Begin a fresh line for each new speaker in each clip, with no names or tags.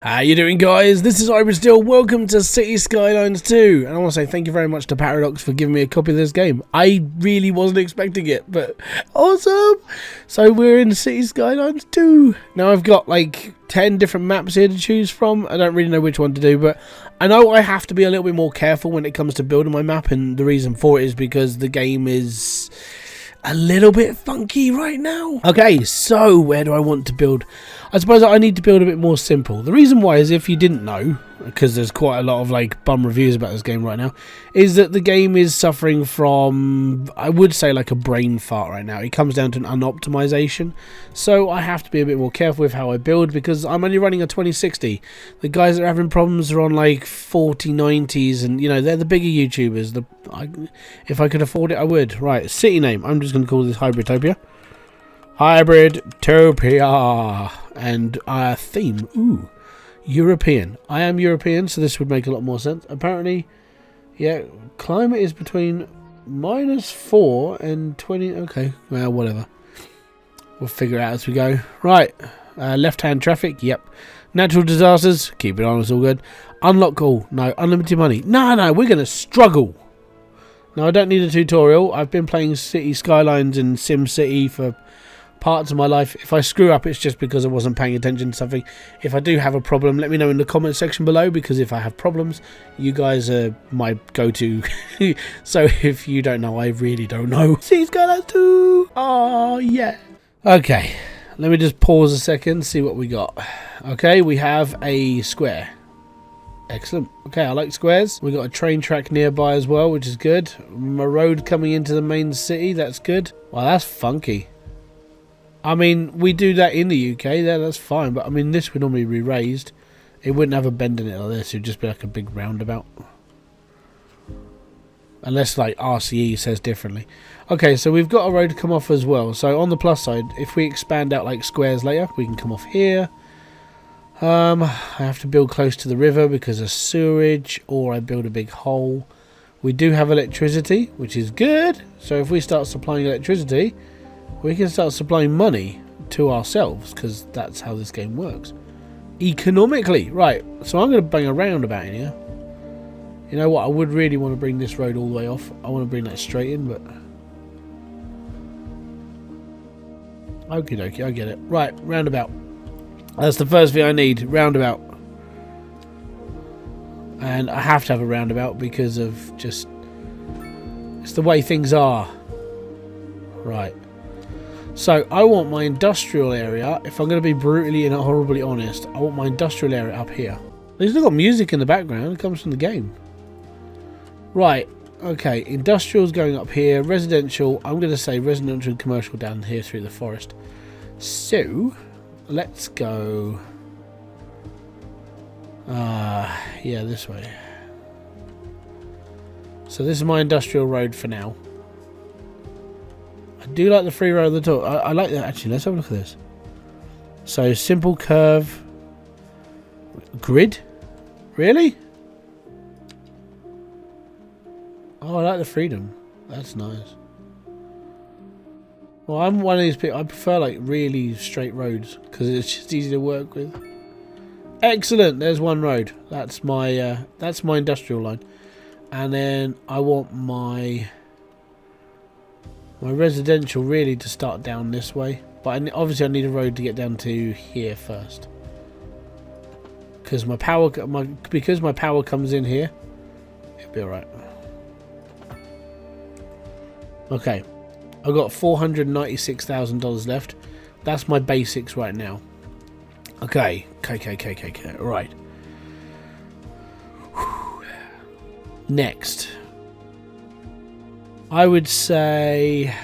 How you doing, guys? This is Hybridsteel. Welcome to City Skylines 2. And I want to say thank you very much to Paradox for giving me a copy of this game. I really wasn't expecting it, but awesome! So we're in City Skylines 2. Now I've got like 10 different maps here to choose from. I don't really know which one to do, but I know I have to be a little bit more careful when it comes to building my map. And the reason for it is because the game is a little bit funky right now. Okay, so where do I want to build? I suppose I need to build a bit more simple. The reason why is, if you didn't know, because there's quite a lot of like bum reviews about this game right now, is that the game is suffering from, I would say, like a brain fart right now. It comes down to an unoptimization. So I have to be a bit more careful with how I build, because I'm only running a 2060. The guys that are having problems are on like 4090s, and you know, they're the bigger YouTubers. If I could afford it, I would. Right, city name. I'm just going to call this Hybridtopia. Hybridtopia. And theme. Ooh. European. I am European, so this would make a lot more sense. Apparently, yeah, climate is between -4 and 20. Okay, well, whatever. We'll figure it out as we go. Right. Left-hand traffic. Yep. Natural disasters. Keep it on. It's all good. Unlock all. No. Unlimited money. No, we're going to struggle. Now, I don't need a tutorial. I've been playing City Skylines and SimCity for parts of my life. If I screw up, it's just because I wasn't paying attention to something. If I do have a problem, let me know in the comment section below, because if I have problems, you guys are my go-to. So if you don't know, I really don't know. See, Skylines 2. Oh yeah. Okay, let me just pause a second, see what we got. Okay, we have a square. Excellent. Okay, I like squares. We got a train track nearby as well, which is good. A road coming into the main city. That's good. Wow, that's funky. I mean, we do that in the UK, that's fine, but I mean, this would normally be raised. It wouldn't have a bend in it like this, it would just be like a big roundabout. Unless, like, RCE says differently. Okay, so we've got a road to come off as well. So, on the plus side, if we expand out, like, squares later, we can come off here. I have to build close to the river because of sewerage, or I build a big hole. We do have electricity, which is good. So, if we start supplying electricity, we can start supplying money to ourselves, because that's how this game works. Economically. Right, so I'm going to bang a roundabout in here. You know what, I would really want to bring this road all the way off. I want to bring that straight in, but okie dokie, I get it. Right, roundabout. That's the first thing I need, roundabout. And I have to have a roundabout because of just, it's the way things are. Right. So, I want my industrial area, if I'm going to be brutally and horribly honest, I want my industrial area up here. They've still got music in the background, it comes from the game. Right, okay, industrial's going up here, residential, I'm going to say residential and commercial down here through the forest. So, let's go, yeah, this way. So this is my industrial road for now. I do like the free road at the top. I like that, actually. Let's have a look at this. So, simple curve. Grid? Really? Oh, I like the freedom. That's nice. Well, I'm one of these people. I prefer like really straight roads because it's just easy to work with. Excellent. There's one road. That's my industrial line. And then I want my residential really to start down this way, but obviously I need a road to get down to here first, because my power comes in here. It'll be all right. Okay, I've got $496,000 left. That's my basics right now. Okay, right. Next, I would say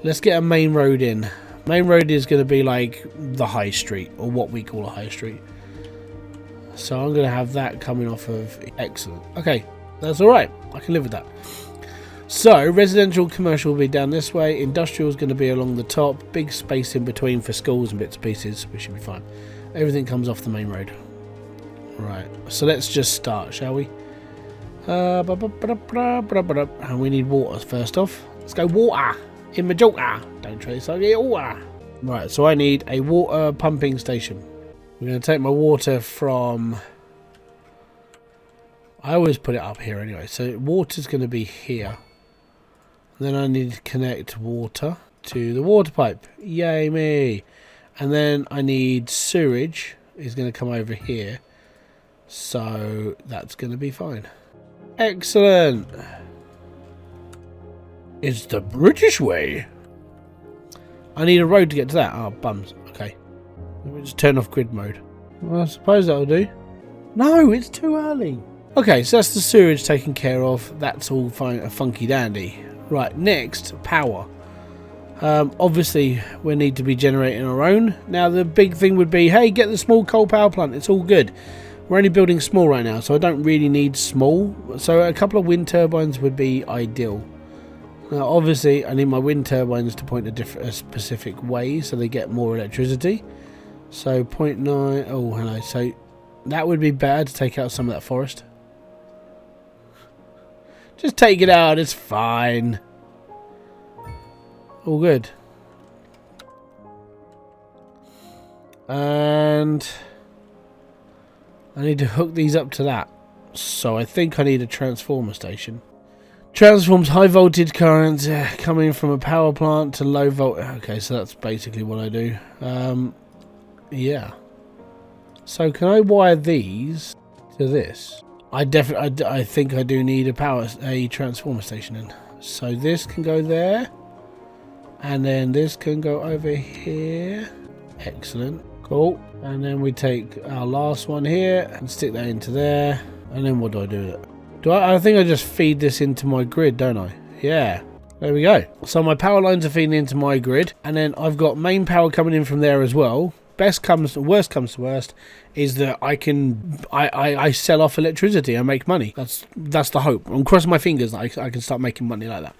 let's get a main road in. Main road is going to be like the high street, or what we call a high street. So I'm going to have that coming off of. Excellent. Okay, that's alright. I can live with that. So residential, commercial will be down this way. Industrial is going to be along the top. Big space in between for schools and bits and pieces. We should be fine. Everything comes off the main road. Right, so let's just start, shall we? And we need water first off. Let's go water in Majorca. Don't try this idea. Water. Right, so I need a water pumping station. We're going to take my water from... I always put it up here anyway. So water's going to be here. Then I need to connect water to the water pipe. Yay me! And then I need sewage is going to come over here. So that's going to be fine. Excellent! It's the British way. I need a road to get to that. Oh, bums. Okay. Let me just turn off grid mode. Well, I suppose that'll do. No, it's too early. Okay, so that's the sewage taken care of. That's all fine, funky dandy. Right, next, power. Obviously, we need to be generating our own. Now, the big thing would be, hey, get the small coal power plant. It's all good. We're only building small right now, so I don't really need small. So a couple of wind turbines would be ideal. Now, obviously, I need my wind turbines to point a specific way, so they get more electricity. So 0.9. Oh, hello. So that would be bad to take out some of that forest. Just take it out. It's fine. All good. And I need to hook these up to that. So I think I need a transformer station. Transforms high voltage currents coming from a power plant to low volt. Okay, so that's basically what I do. Yeah. So can I wire these to this? I think I do need a transformer station in. So this can go there, and then this can go over here. Excellent. Cool. And then we take our last one here and stick that into there. And then what do I do with it? I think I just feed this into my grid, don't I? Yeah. There we go. So my power lines are feeding into my grid, and then I've got main power coming in from there as well. Worst comes to worst is that I sell off electricity. I make money. That's the hope. I'm crossing my fingers that I can start making money like that.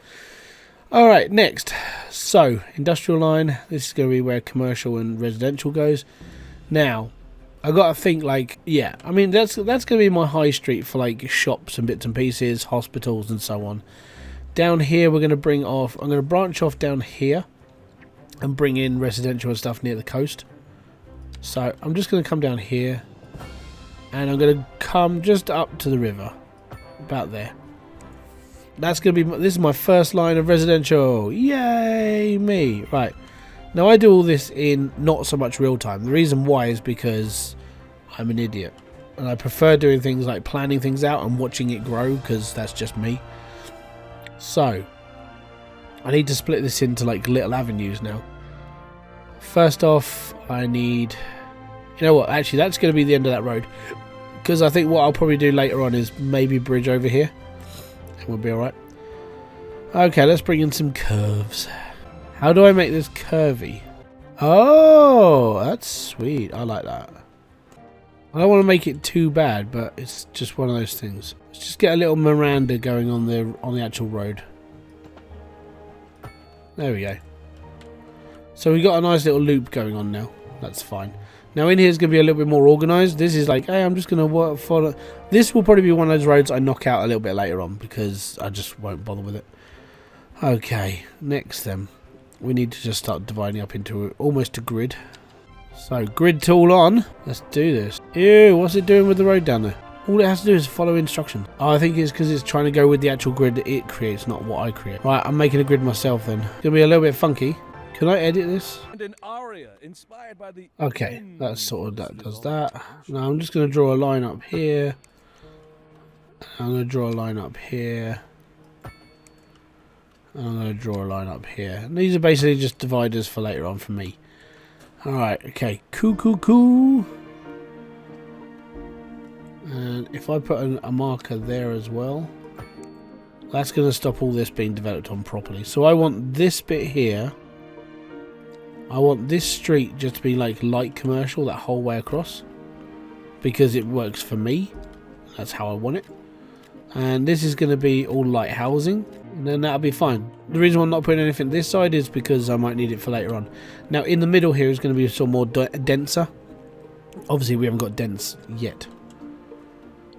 All right, next. So industrial line. This is going to be where commercial and residential goes. Now, I got to think like, yeah. I mean that's going to be my high street for like shops and bits and pieces, hospitals and so on. Down here we're going to bring off. I'm going to branch off down here and bring in residential and stuff near the coast. So I'm just going to come down here, and I'm going to come just up to the river, about there. That's going to be, this is my first line of residential. Yay me! Right, now I do all this in not so much real time. The reason why is because I'm an idiot, and I prefer doing things like planning things out and watching it grow, because that's just me. So I need to split this into like little avenues now. First off, I need... You know what? Actually, that's going to be the end of that road. Because I think what I'll probably do later on is maybe bridge over here. And we'll be alright. Okay, let's bring in some curves. How do I make this curvy? Oh, that's sweet. I like that. I don't want to make it too bad, but it's just one of those things. Let's just get a little Miranda going on the actual road. There we go. So we got a nice little loop going on now. That's fine. Now in here is going to be a little bit more organised. This is like, hey, I'm just going to follow. This will probably be one of those roads I knock out a little bit later on, because I just won't bother with it. Okay, next then. We need to just start dividing up into almost a grid. So grid tool on. Let's do this. Ew, what's it doing with the road down there? All it has to do is follow instructions. Oh, I think it's because it's trying to go with the actual grid that it creates, not what I create. Right, I'm making a grid myself then. It's going to be a little bit funky. Can I edit this? Okay, that's sort of, that does that. Now I'm just going to draw a line up here. I'm going to draw a line up here. I'm going to draw a line up here. And these are basically just dividers for later on for me. Alright, okay. Cool. And if I put a marker there as well, that's going to stop all this being developed on properly. So I want this bit here. I want this street just to be like light commercial that whole way across, because it works for me. That's how I want it. And this is going to be all light housing, and then that'll be fine. The reason I'm not putting anything this side is because I might need it for later on. Now in the middle here is going to be some more denser. Obviously we haven't got dense yet.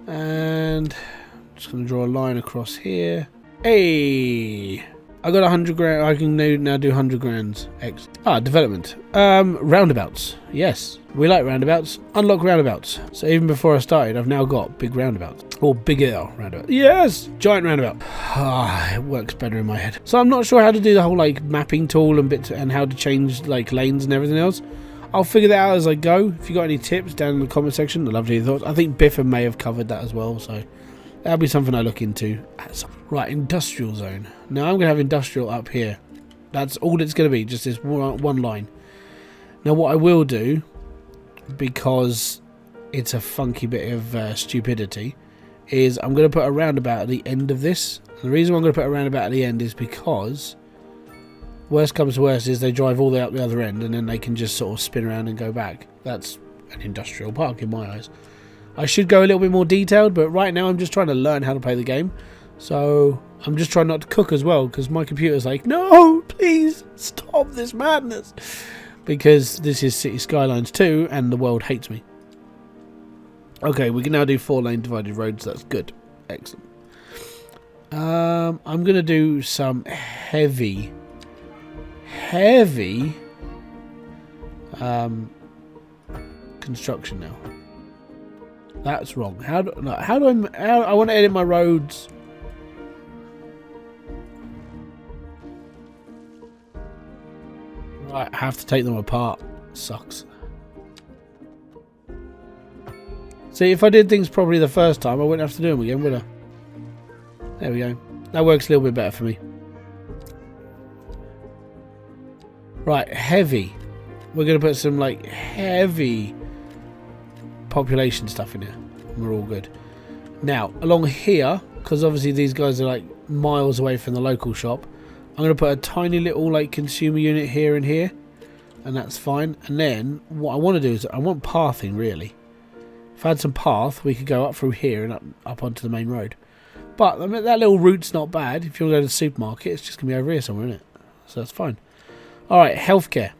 And I'm just going to draw a line across here. Hey! I got 100 grand. I can now do 100 grand. Development. Roundabouts. Yes, we like roundabouts. Unlock roundabouts. So even before I started, I've now got big roundabouts. Or bigger roundabout. Yes, giant roundabout. It works better in my head. So I'm not sure how to do the whole like mapping tool and bits and how to change like lanes and everything else. I'll figure that out as I go. If you got any tips down in the comment section, I'd love to hear your thoughts. I think Biffa may have covered that as well, so that'll be something I look into. Right, industrial zone. Now I'm going to have industrial up here. That's all it's going to be, just this one line. Now what I will do, because it's a funky bit of stupidity, is I'm going to put a roundabout at the end of this. And the reason why I'm going to put a roundabout at the end is because worst comes to worst is they drive all the way up the other end and then they can just sort of spin around and go back. That's an industrial park in my eyes. I should go a little bit more detailed, but right now I'm just trying to learn how to play the game. So I'm just trying not to cook as well, because my computer's like, no, please stop this madness. Because this is City Skylines 2 and the world hates me. Okay, we can now do 4-lane divided roads. That's good. Excellent. I'm going to do some heavy construction now. That's wrong. How do I want to edit my roads? Right, I have to take them apart. Sucks. See, if I did things properly the first time, I wouldn't have to do them again, would I? There we go. That works a little bit better for me. Right, heavy. We're going to put some, like, heavy population stuff in here. We're all good. Now, along here, because obviously these guys are, like, miles away from the local shop, I'm going to put a tiny little, like, consumer unit here and here. And that's fine. And then, what I want to do is, I want pathing, really. If I had some path, we could go up through here and up onto the main road. But, I mean, that little route's not bad. If you want to go to the supermarket, it's just going to be over here somewhere, isn't it? So that's fine. Alright, healthcare.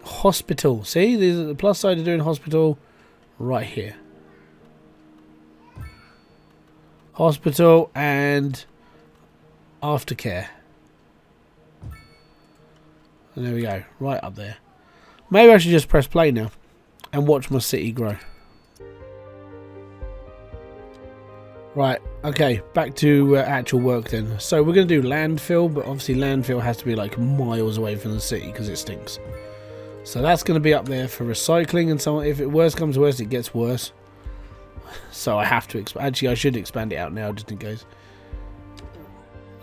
Hospital. See, there's the plus side of doing hospital right here. Hospital and aftercare. And there we go. Right up there. Maybe I should just press play now and watch my city grow. Right, okay, back to actual work then. So we're going to do landfill, but obviously landfill has to be like miles away from the city because it stinks. So that's going to be up there for recycling and so on. If it worse comes to worse, it gets worse. So I have to expand. Actually, I should expand it out now just in case.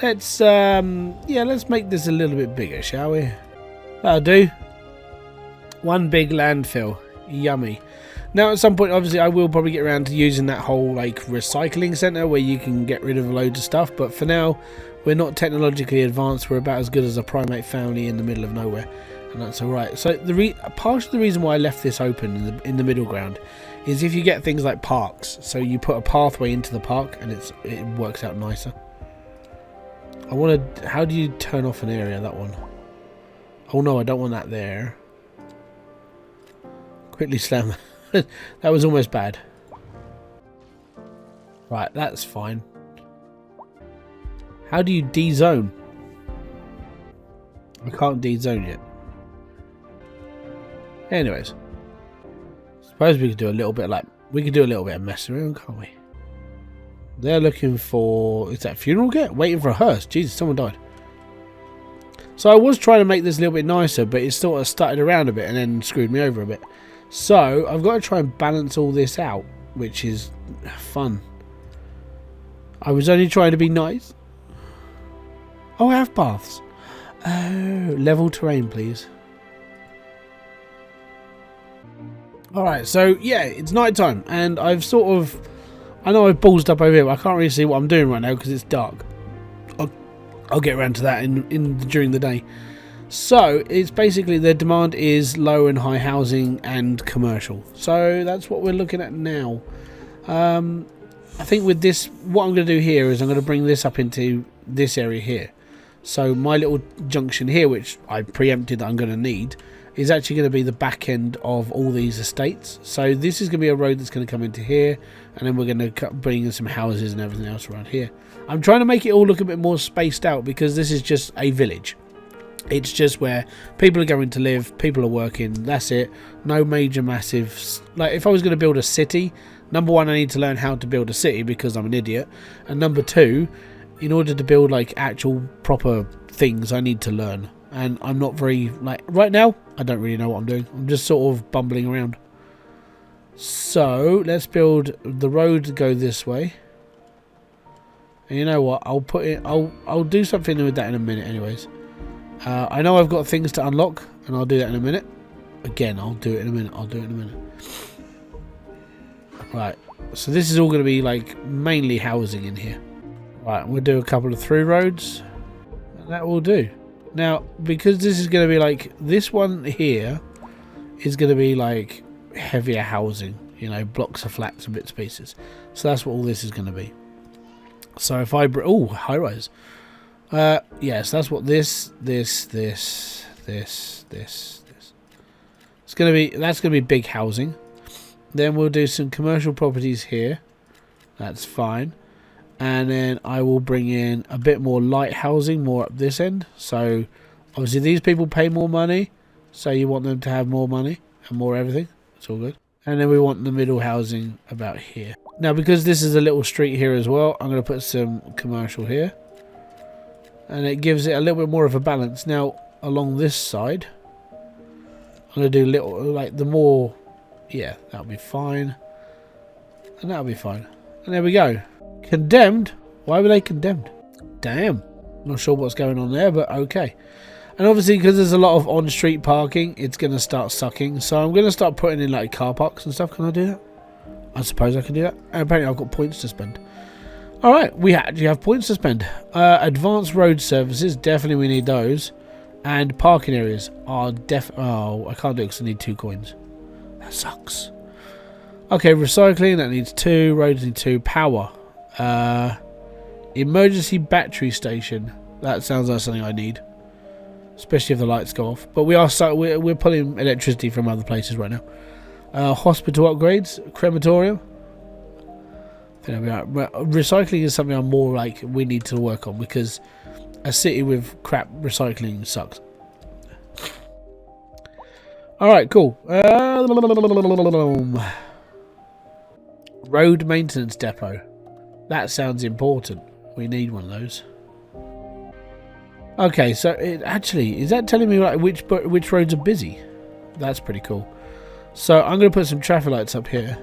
Let's, let's make this a little bit bigger, shall we? That'll do. One big landfill. Yummy. Now at some point obviously I will probably get around to using that whole like recycling centre where you can get rid of loads of stuff, but for now we're not technologically advanced. We're about as good as a primate family in the middle of nowhere, and that's alright. So part of the reason why I left this open in the middle ground is if you get things like parks, so you put a pathway into the park and it works out nicer. How do you turn off an area? That one. Oh no, I don't want that there. Quickly slam. That was almost bad. Right, that's fine. How do you de-zone? I can't de-zone yet. Anyways. Suppose we could do a little bit of messing around, can't we? They're looking for... Is that funeral kit? Waiting for a hearse. Jesus, someone died. So I was trying to make this a little bit nicer, but it sort of started around a bit and then screwed me over a bit. So I've got to try and balance all this out, which is fun. I was only trying to be nice. Oh, I have paths. Oh, level terrain, please. Alright, so yeah, it's night time, and I've sort of... I know I've ballsed up over here, but I can't really see what I'm doing right now because it's dark. I'll get around to that during the day. So it's basically the demand is low and high housing and commercial. So that's what we're looking at now. I think with this, what I'm going to do here is I'm going to bring this up into this area here. So my little junction here, which I preempted that I'm going to need, is actually going to be the back end of all these estates. So this is going to be a road that's going to come into here, and then we're going to bring in some houses and everything else around here. I'm trying to make it all look a bit more spaced out because this is just a village. It's just where people are going to live, people are working, that's it. No major massive... Like, if I was going to build a city, number one, I need to learn how to build a city because I'm an idiot. And number two, in order to build, like, actual proper things, I need to learn. And I'm not very... Like, right now, I don't really know what I'm doing. I'm just sort of bumbling around. So, let's build the road to go this way. And you know what? I'll put it... I'll do something with that in a minute anyways. I know I've got things to unlock, and I'll do that in a minute. Again, I'll do it in a minute. I'll do it in a minute. Right, so this is all going to be like mainly housing in here. Right, we'll do a couple of through roads. And that will do. Now, because this is going to be like, this one here is going to be like heavier housing. You know, blocks of flats and bits and pieces. So that's what all this is going to be. So if I... Oh, high rise. Yes, that's what this. It's gonna be. That's gonna be big housing. Then we'll do some commercial properties here. That's fine. And then I will bring in a bit more light housing, more up this end. So obviously these people pay more money, so you want them to have more money and more everything. It's all good. And then we want the middle housing about here. Now, because this is a little street here as well, I'm gonna put some commercial here. And it gives it a little bit more of a balance. Now, along this side, I'm going to do little, like the more, yeah, that'll be fine. And that'll be fine. And there we go. Condemned? Why were they condemned? Damn. Not sure what's going on there, but okay. And obviously, because there's a lot of on-street parking, it's going to start sucking. So I'm going to start putting in like car parks and stuff. Can I do that? I suppose I can do that. And apparently I've got points to spend. Alright, we actually have points to spend. Advanced road services, definitely we need those. And parking areas are oh, I can't do it because I need 2 coins. That sucks. Okay, recycling, that needs 2. Roads need 2. Power. Emergency battery station. That sounds like something I need. Especially if the lights go off. But we are we're pulling electricity from other places right now. Hospital upgrades. Crematorium. There we are. Recycling is something I'm more like we need to work on because a city with crap recycling sucks. Alright, cool. Road maintenance depot. That sounds important. We need one of those. Okay, so it actually, is that telling me like which roads are busy? That's pretty cool. So I'm going to put some traffic lights up here.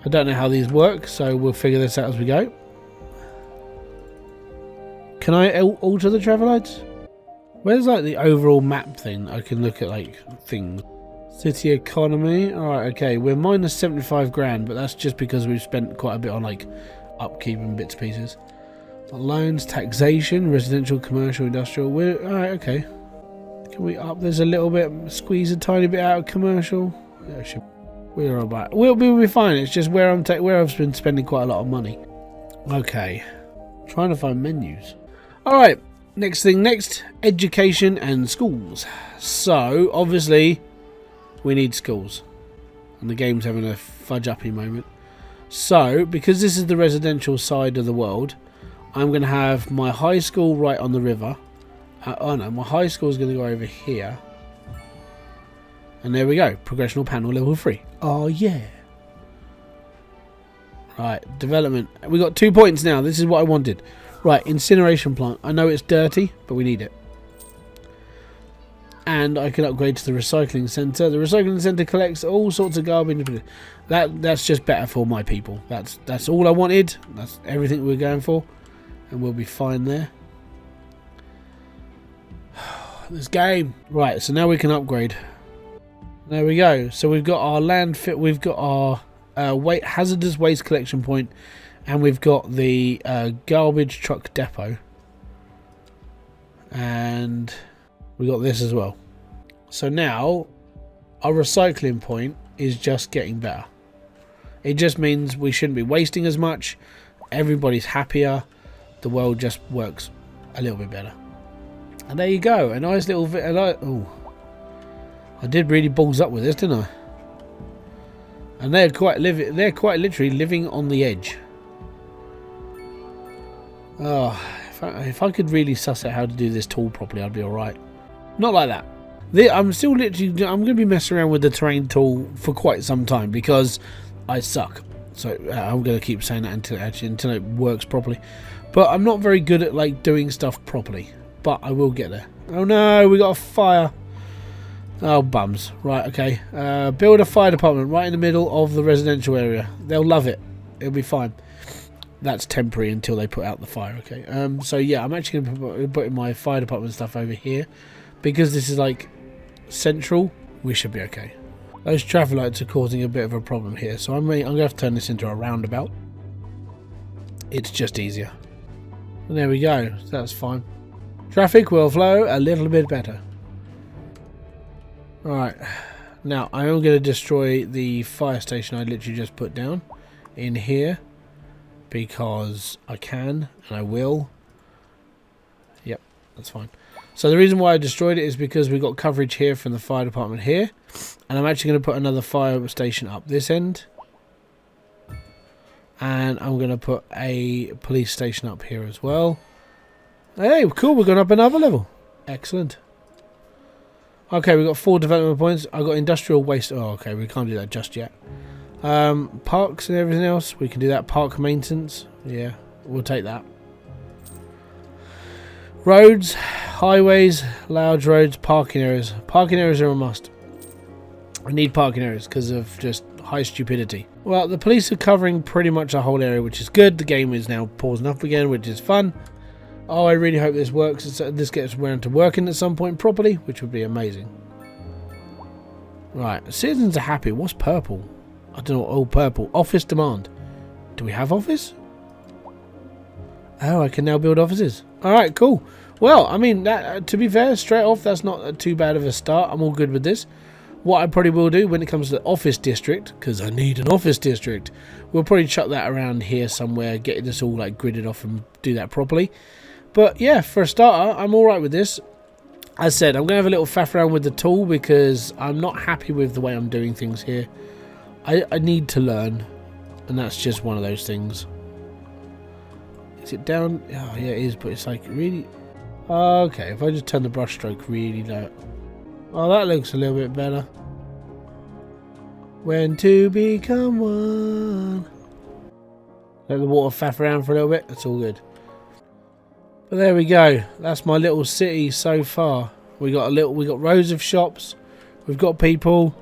I don't know how these work, so we'll figure this out as we go. Can I alter the traffic lights? Where's like the overall map thing? I can look at like things. City economy. Alright, okay. We're minus 75 grand, but that's just because we've spent quite a bit on like upkeep and bits and pieces. Loans, taxation, residential, commercial, industrial. We're alright, okay. Can we up? There's a little bit, squeeze a tiny bit out of commercial. Yeah, should. We're alright. We'll be fine. It's just where I've been spending quite a lot of money. Okay. Trying to find menus. Alright. Next thing next. Education and schools. So, obviously, we need schools. And the game's having a fudge-uppy moment. So, because this is the residential side of the world, I'm going to have my high school right on the river. Oh no, my high school is going to go over here. And there we go. Progressional panel level 3. Oh yeah. Right, development. We got 2 points now. This is what I wanted. Right, incineration plant. I know it's dirty, but we need it. And I can upgrade to the recycling centre. The recycling centre collects all sorts of garbage. That's just better for my people. That's all I wanted. That's everything we're going for. And we'll be fine there. This game. Right, so now we can upgrade. There we go. So we've got our landfill. We've got our hazardous waste collection point, and we've got the garbage truck depot, and we got this as well. So now our recycling point is just getting better. It just means we shouldn't be wasting as much. Everybody's happier. The world just works a little bit better. And there you go. A nice little. I did really balls up with this, didn't I? And they're quite literally living on the edge. Oh, if I could really suss out how to do this tool properly, I'd be alright. Not like that. I'm going to be messing around with the terrain tool for quite some time because I suck. So I'm going to keep saying that until it works properly. But I'm not very good at like doing stuff properly. But I will get there. Oh no, we got a fire. Oh bums. Right, okay. Build a fire department right in the middle of the residential area. They'll love it. It'll be fine. That's temporary until they put out the fire, okay. So yeah, I'm actually going to be putting my fire department stuff over here. Because this is like central, we should be okay. Those traffic lights are causing a bit of a problem here, so I'm going to have to turn this into a roundabout. It's just easier. And there we go, that's fine. Traffic will flow a little bit better. Alright, now I am going to destroy the fire station I literally just put down in here. Because I can, and I will. Yep, that's fine. So the reason why I destroyed it is because we got coverage here from the fire department here. And I'm actually going to put another fire station up this end. And I'm going to put a police station up here as well. Hey, cool, we're going up another level. Excellent. Okay, we've got 4 development points. I've got industrial waste. Oh, okay, we can't do that just yet. Parks and everything else, we can do that. Park maintenance. Yeah, we'll take that. Roads, highways, large roads, parking areas. Parking areas are a must. I need parking areas because of just high stupidity. Well, the police are covering pretty much the whole area, which is good. The game is now pausing up again, which is fun. Oh, I really hope this works. This gets around to working at some point properly, which would be amazing. Right, citizens are happy. What's purple? I don't know. Oh, purple. Office demand. Do we have office? Oh, I can now build offices. Alright, cool. Well, I mean, that, to be fair, straight off, that's not too bad of a start. I'm all good with this. What I probably will do when it comes to the office district, because I need an office district, we'll probably chuck that around here somewhere, get this all like gridded off and do that properly. But yeah, for a starter, I'm alright with this. As I said, I'm going to have a little faff around with the tool because I'm not happy with the way I'm doing things here. I need to learn, and that's just one of those things. Is it down? Oh, yeah, it is, but it's like really... Okay, if I just turn the brush stroke really low. Oh, that looks a little bit better. When to become one. Let the water faff around for a little bit. That's all good. But there we go. That's my little city so far. We got rows of shops. We've got people.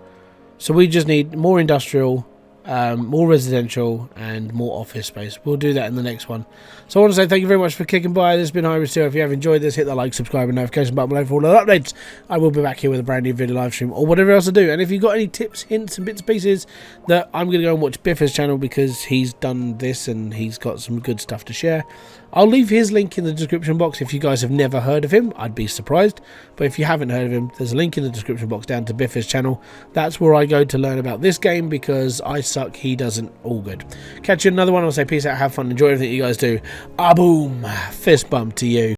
So we just need more industrial, more residential, and more office space. We'll do that in the next one. So I want to say thank you very much for kicking by. This has been Hybridsteel. If you have enjoyed this, hit the like, subscribe, and notification button below for all the updates. I will be back here with a brand new video live stream or whatever else I do. And if you've got any tips, hints, and bits and pieces, that I'm going to go and watch Biff's channel because he's done this and he's got some good stuff to share. I'll leave his link in the description box. If you guys have never heard of him, I'd be surprised. But if you haven't heard of him, there's a link in the description box down to Biff's channel. That's where I go to learn about this game because I suck, he doesn't. All good. Catch you in another one. I'll say peace out, have fun, enjoy everything you guys do. Ah, boom. Fist bump to you.